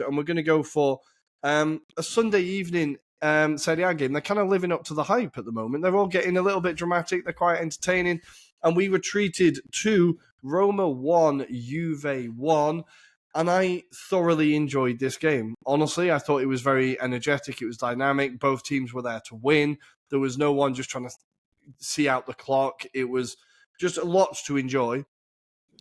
and we're going to go for a Sunday evening Serie A game. They're kind of living up to the hype at the moment. They're all getting a little bit dramatic. They're quite entertaining. And we were treated to Roma 1, Juve 1. And I thoroughly enjoyed this game. Honestly, I thought it was very energetic. It was dynamic. Both teams were there to win. There was no one just trying to see out the clock. It was just lots to enjoy.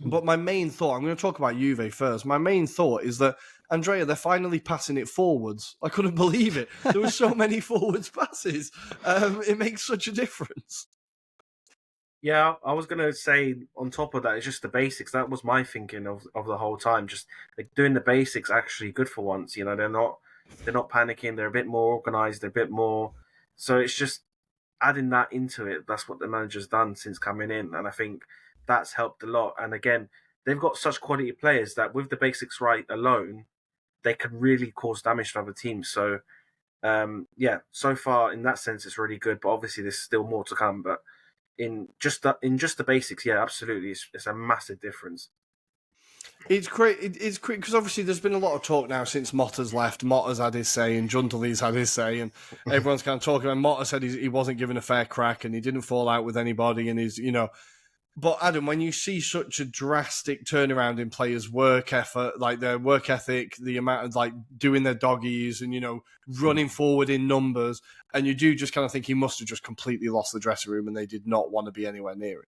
But my main thought, I'm going to talk about Juve first. My main thought is that, Andrea, they're finally passing it forwards. I couldn't believe it. There were so many forwards passes. It makes such a difference. Yeah, I was going to say on top of that, it's just the basics. That was my thinking of the whole time. Just like doing the basics actually good for once. You know, they're not panicking. They're a bit more organized. They're a bit more. So it's just adding that into it. That's what the manager's done since coming in, and I think that's helped a lot. And again, they've got such quality players that with the basics right alone, they can really cause damage to other teams. So yeah, so far in that sense, it's really good. But obviously, there's still more to come. But in just the basics, yeah, absolutely, it's a massive difference. It's great. It's great because obviously there's been a lot of talk now since Motta's left. Motta's had his say and Juntali's had his say, and everyone's kind of talking. And Motta said he wasn't given a fair crack and he didn't fall out with anybody. And he's, But Adam, when you see such a drastic turnaround in players' work effort, like their work ethic, the amount of like doing their doggies and running forward in numbers, and you do just kind of think he must have just completely lost the dressing room and they did not want to be anywhere near it.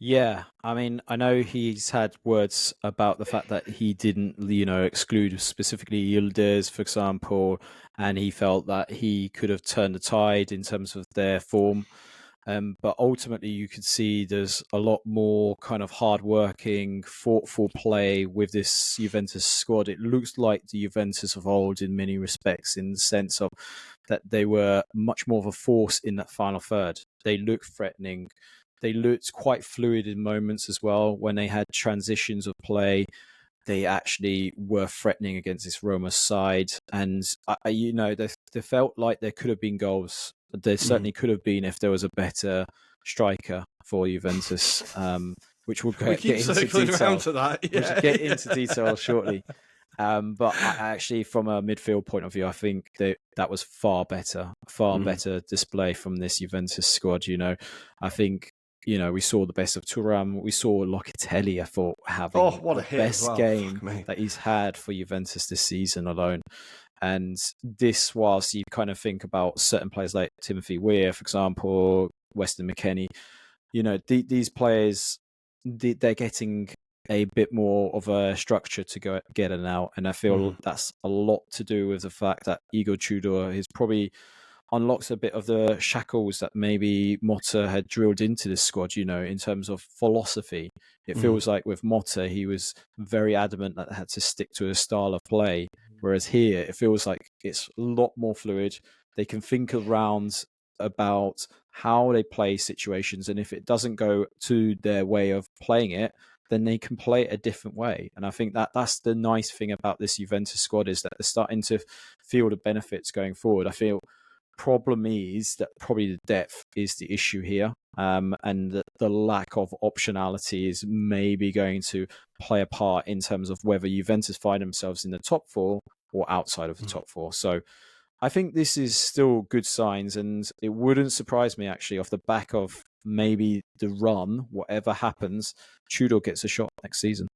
Yeah, I mean, I know he's had words about the fact that he didn't, exclude specifically Yildiz, for example, and he felt that he could have turned the tide in terms of their form. But ultimately, you could see there's a lot more kind of hard-working, thoughtful play with this Juventus squad. It looks like the Juventus of old in many respects, in the sense of that they were much more of a force in that final third. They looked threatening. They looked quite fluid in moments as well. When they had transitions of play, they actually were threatening against this Roma side. And, they felt like there could have been goals. There certainly could have been if there was a better striker for Juventus, which we'll get into detail. To that. Yeah. We'll get into detail shortly. But actually, from a midfield point of view, I think that was far better display from this Juventus squad. I think, we saw the best of Thuram. We saw Locatelli, I thought, having the best game that he's had for Juventus this season alone. And this, whilst you kind of think about certain players like Timothy Weah, for example, Weston McKennie, these players, they're getting a bit more of a structure to go get it out. And I feel that's a lot to do with the fact that Igor Tudor is probably unlocks a bit of the shackles that maybe Motta had drilled into this squad, in terms of philosophy. It feels like with Motta, he was very adamant that they had to stick to a style of play. Whereas here, it feels like it's a lot more fluid. They can think around about how they play situations. And if it doesn't go to their way of playing it, then they can play it a different way. And I think that's the nice thing about this Juventus squad, is that they're starting to feel the benefits going forward. I feel problem is that probably the depth is the issue here, and the lack of optionality is maybe going to play a part in terms of whether Juventus find themselves in the top four or outside of the top four. So I think this is still good signs, and it wouldn't surprise me actually, off the back of maybe the run, whatever happens, Tudor gets a shot next season.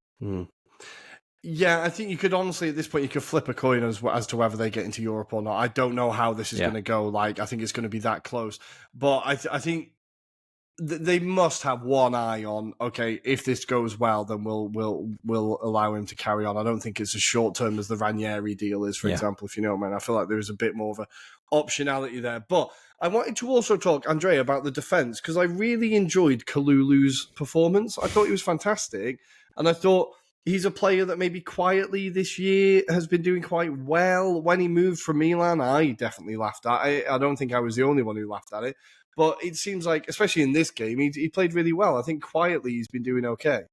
Yeah, I think you could honestly, at this point, you could flip a coin as to whether they get into Europe or not. I don't know how this is going to go. I think it's going to be that close. But I think they must have one eye on, okay, if this goes well, then we'll allow him to carry on. I don't think it's as short term as the Ranieri deal is, for example, if you know what I mean. I feel like there is a bit more of an optionality there. But I wanted to also talk, Andrea, about the defence, because I really enjoyed Kalulu's performance. I thought he was fantastic. And I thought he's a player that maybe quietly this year has been doing quite well. When he moved from Milan, I definitely laughed at it. I don't think I was the only one who laughed at it. But it seems like, especially in this game, he played really well. I think quietly he's been doing okay.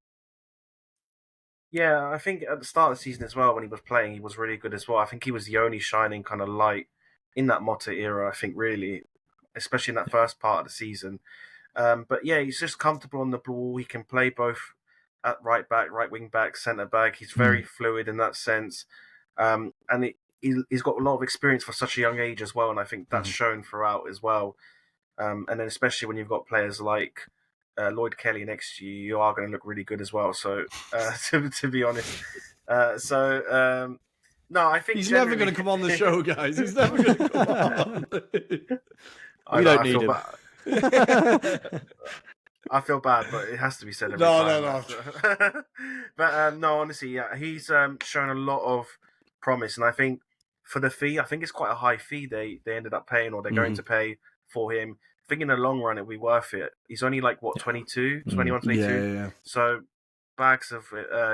Yeah, I think at the start of the season as well, when he was playing, he was really good as well. I think he was the only shining kind of light in that Motta era, I think, really, especially in that first part of the season. But yeah, he's just comfortable on the ball. He can play both at right back, right wing back, centre back. He's very fluid in that sense. And he's got a lot of experience for such a young age as well, and I think that's shown throughout as well. And then especially when you've got players like Lloyd Kelly next to you, you are going to look really good as well. So to be honest, no, I think he's never going to come on the show, guys. He's never going to come on. We don't need him. I feel bad, but it has to be said every time. No. But no, honestly, yeah, he's shown a lot of promise, and I think for the fee, I think it's quite a high fee they ended up paying, or they're going to pay for him. I think in the long run, it'll be worth it. He's only like, what, 22, 21, 22? Yeah. So bags of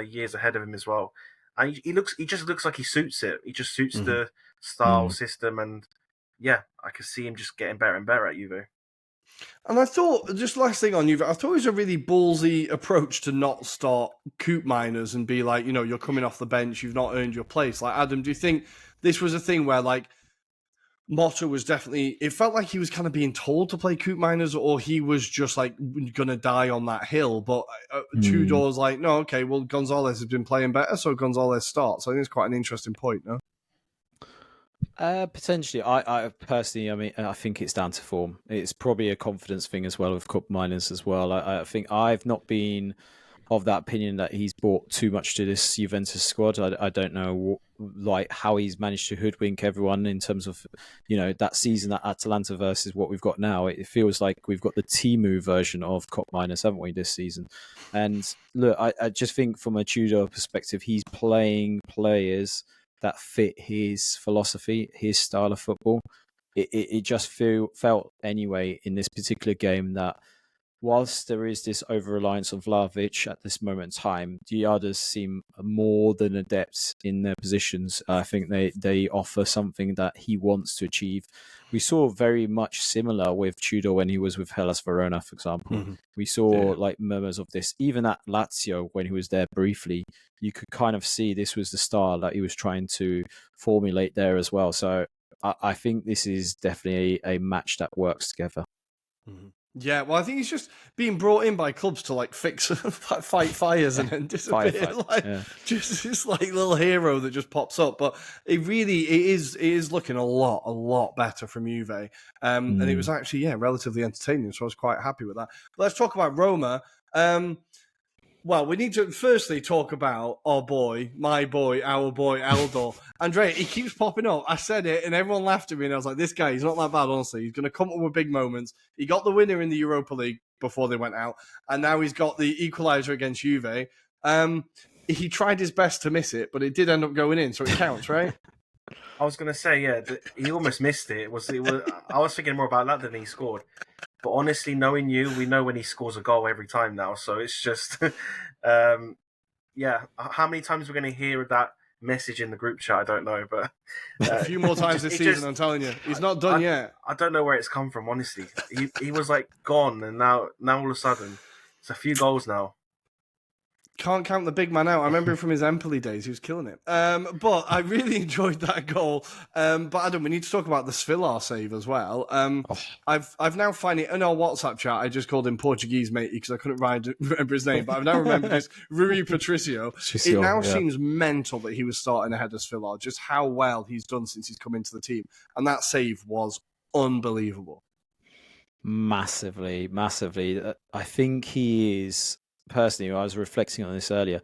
years ahead of him as well. And he just looks like he suits it. He just suits the style, system, and yeah, I can see him just getting better and better at Juve. And I thought, just last thing on Juve, I thought it was a really ballsy approach to not start Coop Miners and be like, you're coming off the bench, you've not earned your place. Like, Adam, do you think this was a thing where, like, Motta was definitely, it felt like he was kind of being told to play Coop Miners, or he was just like going to die on that hill? But Tudor's like, no, okay, well, Gonzalez has been playing better, so Gonzalez starts. So I think it's quite an interesting point, no? Potentially. I personally, I mean, I think it's down to form. It's probably a confidence thing as well with Coop Miners as well. I think I've not been of that opinion that he's brought too much to this Juventus squad. I don't know how he's managed to hoodwink everyone in terms of, that season at Atalanta versus what we've got now. It feels like we've got the Timu version of Coop Miners, haven't we, this season? And look, I just think from a Tudor perspective, he's playing players that fit his philosophy, his style of football. It just felt anyway in this particular game that whilst there is this over-reliance on Vlahovic at this moment in time, the others seem more than adept in their positions. I think they offer something that he wants to achieve. We saw very much similar with Tudor when he was with Hellas Verona, for example. We saw murmurs of this. Even at Lazio, when he was there briefly, you could kind of see this was the style that he was trying to formulate there as well. So I think this is definitely a match that works together. Yeah, well, I think he's just being brought in by clubs to fix, fight fires and then disappear. Just this little hero that just pops up. But it is looking a lot better from Juve. And it was actually, relatively entertaining. So I was quite happy with that. But let's talk about Roma. Well, we need to firstly talk about our boy, my boy, our boy, Eldor. Andrea, he keeps popping up. I said it, and everyone laughed at me, and I was like, this guy, he's not that bad, honestly. He's going to come up with big moments. He got the winner in the Europa League before they went out, and now he's got the equaliser against Juve. He tried his best to miss it, but it did end up going in, so it counts, right? I was going to say, he almost missed it. I was thinking more about that than he scored. But honestly, knowing you, we know when he scores a goal every time now. So it's just, how many times we're going to hear that message in the group chat, I don't know. But a few more times this season, I'm telling you. He's not done yet. I don't know where it's come from, honestly. He was gone, and now all of a sudden, it's a few goals now. Can't count the big man out. I remember him from his Empoli days. He was killing it. But I really enjoyed that goal. But Adam, we need to talk about the Svilar save as well. I've now finding in our WhatsApp chat, I just called him Portuguese matey because I couldn't remember his name. But I've now remembered this Rui Patricio. It now seems mental that he was starting ahead of Svilar. Just how well he's done since he's come into the team, and that save was unbelievable. Massively. I think he is. Personally, I was reflecting on this earlier.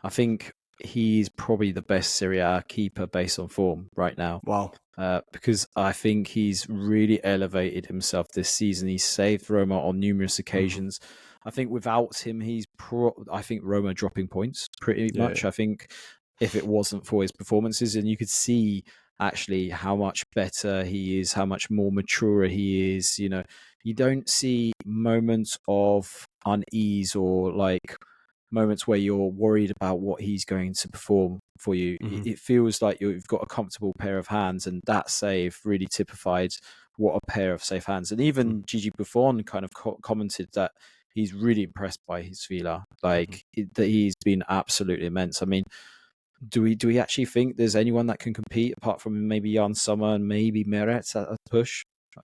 I think he's probably the best Serie A keeper based on form right now. Wow. Because I think he's really elevated himself this season. He's saved Roma on numerous occasions. I think without him, I think Roma dropping points pretty much. I think if it wasn't for his performances, and you could see actually how much better he is, how much more mature he is. You don't see moments of unease or moments where you're worried about what he's going to perform for you. It feels like you've got a comfortable pair of hands, and that save really typified what a pair of safe hands. And even Gigi Buffon kind of commented that he's really impressed by his Svilar. That he's been absolutely immense. I mean, do we actually think there's anyone that can compete apart from maybe Jan Sommer and maybe Meret at a push?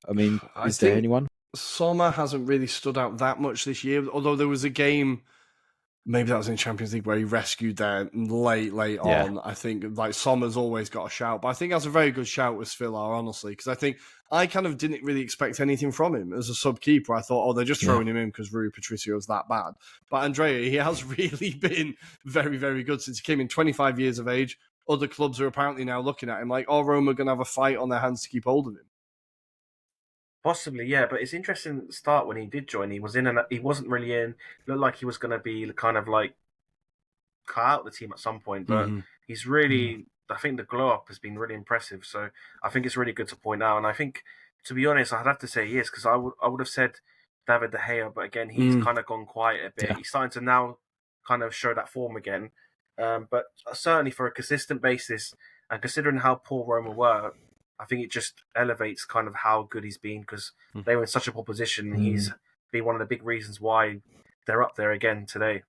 I mean, is there anyone? Sommer hasn't really stood out that much this year, although there was a game maybe that was in Champions League where he rescued there late on. I think like Sommer's always got a shout, but I think that's a very good shout with Svilar, honestly, because I think I kind of didn't really expect anything from him as a sub-keeper. I thought, they're just throwing him in because Rui Patricio's that bad. But Andrea, he has really been very, very good since he came in, 25 years of age. Other clubs are apparently now looking at him like, Roma are going to have a fight on their hands to keep hold of him. Possibly, yeah, but it's interesting at the start when he did join. He wasn't really in. Looked like he was going to be kind of like cut out the team at some point, but he's really. I think the glow up has been really impressive. So I think it's really good to point out. And I think, to be honest, I'd have to say yes, because I would have said David De Gea, but again, he's kind of gone quiet a bit. Yeah. He's starting to now kind of show that form again. But certainly for a consistent basis, and considering how poor Roma were, I think it just elevates kind of how good he's been, because they were in such a poor position. He's been one of the big reasons why they're up there again today.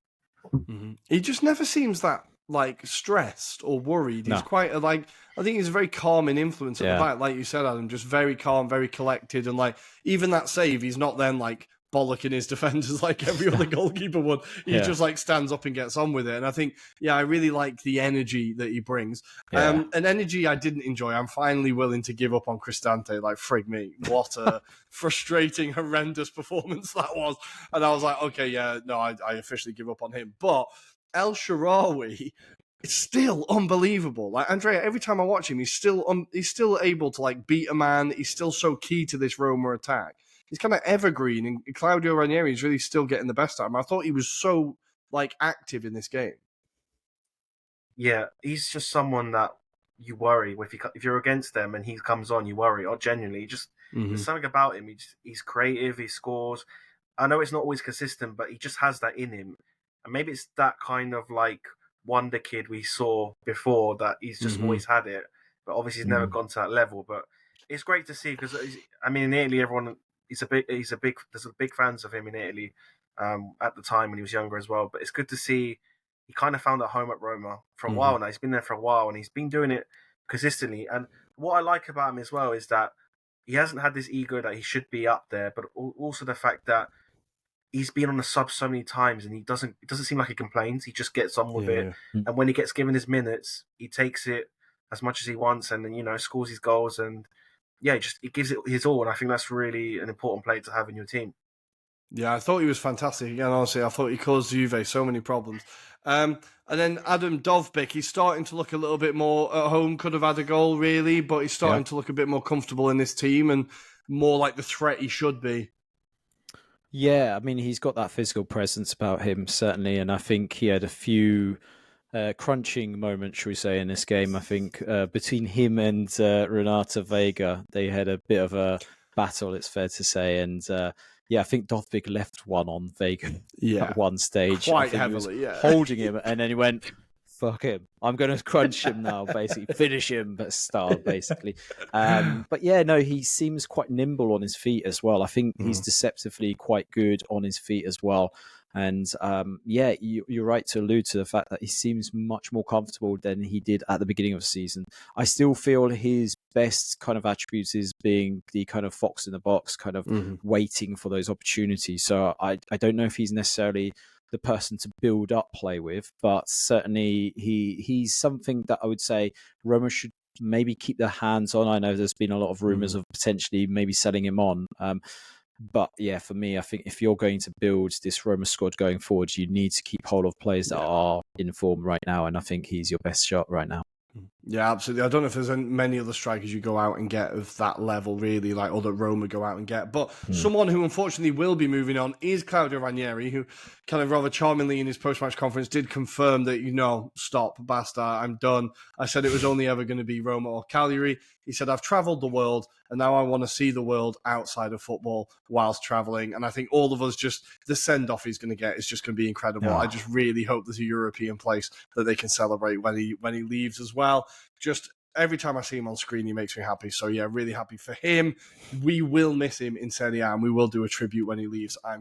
He just never seems that like stressed or worried. He's quite I think he's a very calming influence at the back, like you said, Adam. Just very calm, very collected, and like even that save, he's not then like bollocking his defenders like every other goalkeeper would. He just like stands up and gets on with it. And I think, I really like the energy that he brings. An energy I didn't enjoy. I'm finally willing to give up on Cristante. Like, frig me. What a frustrating, horrendous performance that was. And I was like, okay, I officially give up on him. But El Shaarawy, it's still unbelievable. Like, Andrea, every time I watch him, he's still able to like beat a man. He's still so key to this Roma attack. He's kind of evergreen, and Claudio Ranieri is really still getting the best out of him. I thought he was so like active in this game. Yeah, he's just someone that you worry if you're against them and he comes on, you worry. Or genuinely, there's something about him. He's creative. He scores. I know it's not always consistent, but he just has that in him. And maybe it's that kind of like wonder kid we saw before that he's just always had it, but obviously he's never gone to that level. But it's great to see, because I mean, in Italy, everyone. There's big fans of him in Italy at the time when he was younger as well. But it's good to see he kind of found a home at Roma for a while now. He's been there for a while and he's been doing it consistently. And what I like about him as well is that he hasn't had this ego that he should be up there, but also the fact that he's been on the sub so many times and it doesn't seem like he complains. He just gets on with it. And when he gets given his minutes, he takes it as much as he wants and then, scores his goals and it gives it his all, and I think that's really an important player to have in your team. Yeah, I thought he was fantastic. Again, honestly, I thought he caused Juve so many problems. And then Adam Dovbyk, he's starting to look a little bit more at home, could have had a goal, really, but he's starting to look a bit more comfortable in this team and more like the threat he should be. Yeah, I mean, he's got that physical presence about him, certainly, and I think he had a few crunching moment, shall we say, in this game. I think between him and Renata Vega, they had a bit of a battle, it's fair to say. And I think Dovbyk left one on Vega at one stage. Quite heavily, he was holding him, and then he went, fuck him. I'm going to crunch him now, basically. Finish him, but starve, basically. But he seems quite nimble on his feet as well. I think he's deceptively quite good on his feet as well. And you're right to allude to the fact that he seems much more comfortable than he did at the beginning of the season. I still feel his best kind of attributes is being the kind of fox in the box, kind of waiting for those opportunities. So I don't know if he's necessarily the person to build up play with, but certainly he's something that I would say Roma should maybe keep their hands on. I know there's been a lot of rumours of potentially maybe selling him on. But for me, I think if you're going to build this Roma squad going forward, you need to keep hold of players that are in form right now. And I think he's your best shot right now. Yeah, absolutely. I don't know if there's many other strikers you go out and get of that level, really, like or that Roma go out and get. But someone who unfortunately will be moving on is Claudio Ranieri, who kind of rather charmingly in his post-match conference did confirm that, stop, basta, I'm done. I said it was only ever going to be Roma or Cagliari. He said, I've travelled the world and now I want to see the world outside of football whilst travelling. And I think all of us the send-off he's going to get is just going to be incredible. Yeah. I just really hope there's a European place that they can celebrate when he leaves as well. Just every time I see him on screen, he makes me happy. So, really happy for him. We will miss him in Serie A and we will do a tribute when he leaves, I'm